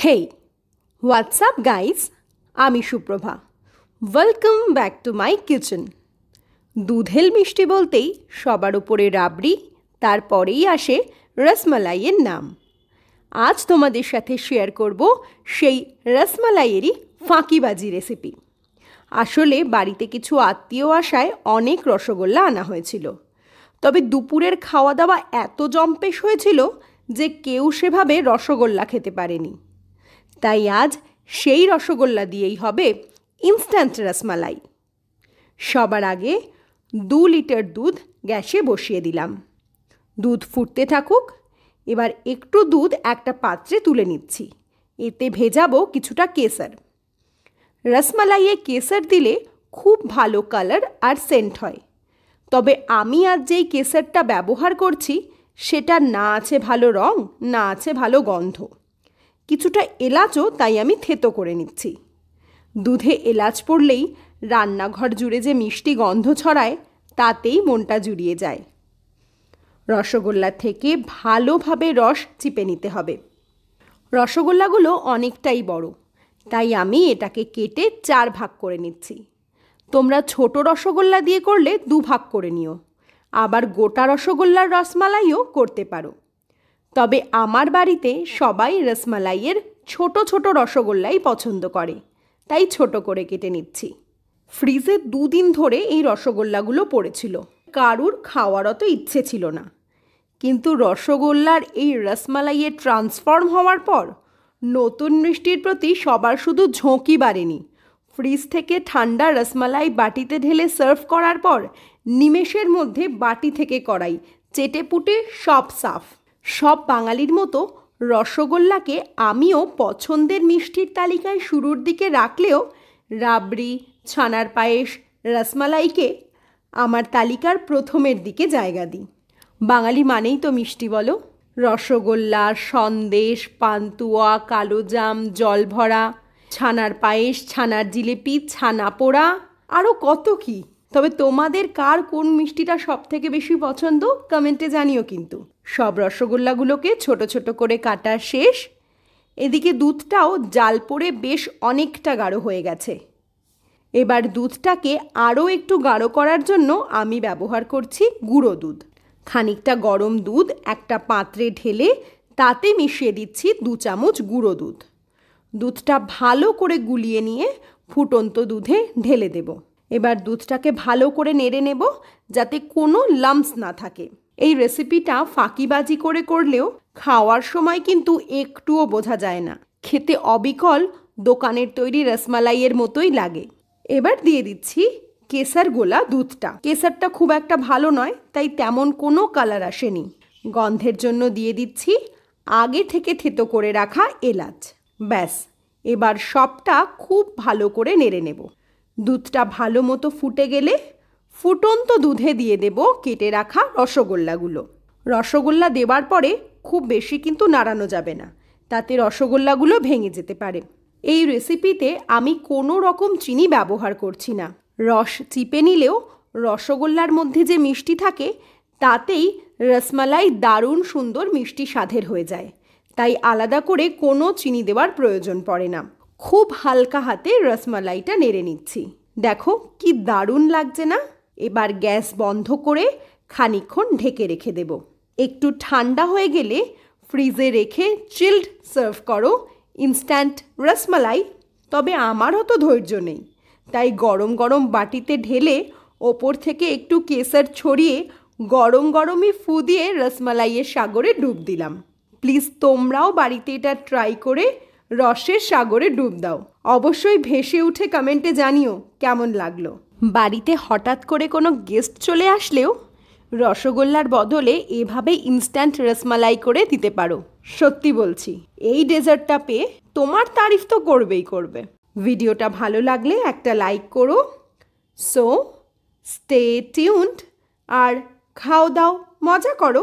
Hey, what's up guys? আমি Suprabha. Welcome back to my kitchen. দুধেল মিষ্টি বলতেই সবার উপরে রাবড়ি, তারপরেই আসে রসমালাইয়ের নাম। আজ তোমাদের সাথে শেয়ার করব সেই রসমালাইয়েরই ফাঁকিবাজি রেসিপি। আসলে বাড়িতে কিছু আত্মীয় আসায় অনেক রসগোল্লা আনা হয়েছিল, তবে দুপুরের খাওয়া দাওয়া এত জম্পেশ হয়েছিল যে কেউ সেভাবে রসগোল্লা খেতে পারেনি। তাই আজ সেই রসগোল্লা দিয়েই হবে ইনস্ট্যান্ট রসমালাই। সবার আগে 2 লিটার দুধ গ্যাসে বসিয়ে দিলাম। দুধ ফুটতে থাকুক। এবার একটু দুধ একটা পাত্রে তুলে নিচ্ছি। এতে ভেজাবো কিছুটা কেসর। রসমালাইয়ে কেসর দিলে খুব ভালো কালার আর সেন্ট হয়। তবে আমি আজ যেই কেসরটা ব্যবহার করছি সেটা না আছে ভালো রং, না আছে ভালো গন্ধ। কিছুটা এলাচও তাই আমি থেতো করে নিচ্ছি। দুধে এলাচ পড়লেই রান্নাঘর জুড়ে যে মিষ্টি গন্ধ ছড়ায় তাতেই মনটা জুড়িয়ে যায়। রসগোল্লা থেকে ভালোভাবে রস চিপে নিতে হবে। রসগোল্লাগুলো অনেকটাই বড়, তাই আমি এটাকে কেটে 4 ভাগ করে নিচ্ছি। তোমরা ছোট রসগোল্লা দিয়ে করলে 2 ভাগ করে নিও। আবার গোটা রসগোল্লার রসমালাইও করতে পারো। তবে আমার বাড়িতে সবাই রসমালাইয়ের ছোট ছোট রসগোল্লাই পছন্দ করে, তাই ছোট করে কেটে নিচ্ছি। ফ্রিজে 2 দিন ধরে এই রসগোল্লাগুলো পড়েছিল। কারুর খাওয়ার অত ইচ্ছে ছিল না, কিন্তু রসগোল্লার এই রসমালাইয়ে ট্রান্সফর্ম হওয়ার পর নতুন মিষ্টির প্রতি সবার শুধু ঝোঁকই বাড়েনি। ফ্রিজ থেকে ঠান্ডা রসমালাই বাটিতে ঢেলে সার্ভ করার পর নিমেষের মধ্যে বাটি থেকে কড়াই চেটেপুটে সব সাফ। সব বাঙালির মতো রসগোল্লাকে আমিও পছন্দের মিষ্টির তালিকায় শুরুর দিকে রাখলেও রাবড়ি, ছানার পায়েস, রসমালাইকে আমার তালিকার প্রথমের দিকে জায়গা দিই। বাঙালি মানেই তো মিষ্টি বলো। রসগোল্লা, সন্দেশ, পান্তুয়া, কালোজাম, জলভরা, ছানার পায়েস, ছানার জিলিপি, ছানা পোড়া, আরও কত কি। তবে তোমাদের কার কোন মিষ্টিটা সব থেকে বেশি পছন্দ কমেন্টে জানিও কিন্তু। সব রসগোল্লাগুলোকে ছোট ছোট করে কাটা শেষ। এদিকে দুধটাও জাল পড়ে বেশ অনেকটা গাঢ় হয়ে গেছে। এবার দুধটাকে আরও একটু গাঢ় করার জন্য আমি ব্যবহার করছি গুঁড়ো দুধ। খানিকটা গরম দুধ একটা পাত্রে ঢেলে তাতে মিশিয়ে দিচ্ছি 2 চামচ গুঁড়ো দুধ। দুধটা ভালো করে গুলিয়ে নিয়ে ফুটন্ত দুধে ঢেলে দেব। এবার দুধটাকে ভালো করে নেড়ে নেব যাতে কোনো লাম্পস না থাকে। এই রেসিপিটা ফাঁকিবাজি করে করলেও খাওয়ার সময় কিন্তু একটুও বোঝা যায় না। খেতে অবিকল দোকানের তৈরি রসমালাইয়ের মতোই লাগে। এবার দিয়ে দিচ্ছি কেসর গোলা দুধটা। কেসরটা খুব একটা ভালো নয়, তাই তেমন কোনো কালার আসেনি। গন্ধের জন্য দিয়ে দিচ্ছি আগে থেকে থেতো করে রাখা এলাচ। ব্যাস, এবার সবটা খুব ভালো করে নেড়ে নেব। দুধটা ভালো মতো ফুটে গেলে ফুটন্ত দুধে দিয়ে দেব কেটে রাখা রসগোল্লাগুলো। রসগোল্লা দেওয়ার পরে খুব বেশি কিন্তু নাড়ানো যাবে না, তাতে রসগোল্লাগুলো ভেঙে যেতে পারে। এই রেসিপিতে আমি কোনো রকম চিনি ব্যবহার করছি না। রস চিপে নিলেও রসগোল্লার মধ্যে যে মিষ্টি থাকে তাতেই রসমালাই দারুণ সুন্দর মিষ্টি স্বাদের হয়ে যায়, তাই আলাদা করে কোনো চিনি দেওয়ার প্রয়োজন পড়ে না। খুব হালকা হাতে রসমালাইটা নেড়ে নিচ্ছি। দেখো কি দারুণ লাগছে না। এবার গ্যাস বন্ধ করে খানিকক্ষণ ঢেকে রেখে দেব। একটু ঠান্ডা হয়ে গেলে ফ্রিজে রেখে চিল্ড সার্ভ করো ইনস্ট্যান্ট রসমালাই। তবে আমারও তো ধৈর্য নেই, তাই গরম গরম বাটিতে ঢেলে ওপর থেকে একটু কেসর ছড়িয়ে গরম গরমই ফু দিয়ে রসমালাইয়ের সাগরে ডুব দিলাম। প্লিজ তোমরাও বাড়িতে এটা ট্রাই করে রসের সাগরে ডুব দাও। অবশ্যই ভেসে উঠে কমেন্টে জানিও কেমন লাগলো। বাড়িতে হঠাৎ করে কোনো গেস্ট চলে আসলেও রসগোল্লার বদলে এভাবে ইনস্ট্যান্ট রসমালাই করে দিতে পারো। সত্যি বলছি, এই ডেজার্টটা পেয়ে তোমার তারিফ তো করবেই করবে। ভিডিওটা ভালো লাগলে একটা লাইক করো। সো স্টে টিউনড আর খাও দাও মজা করো।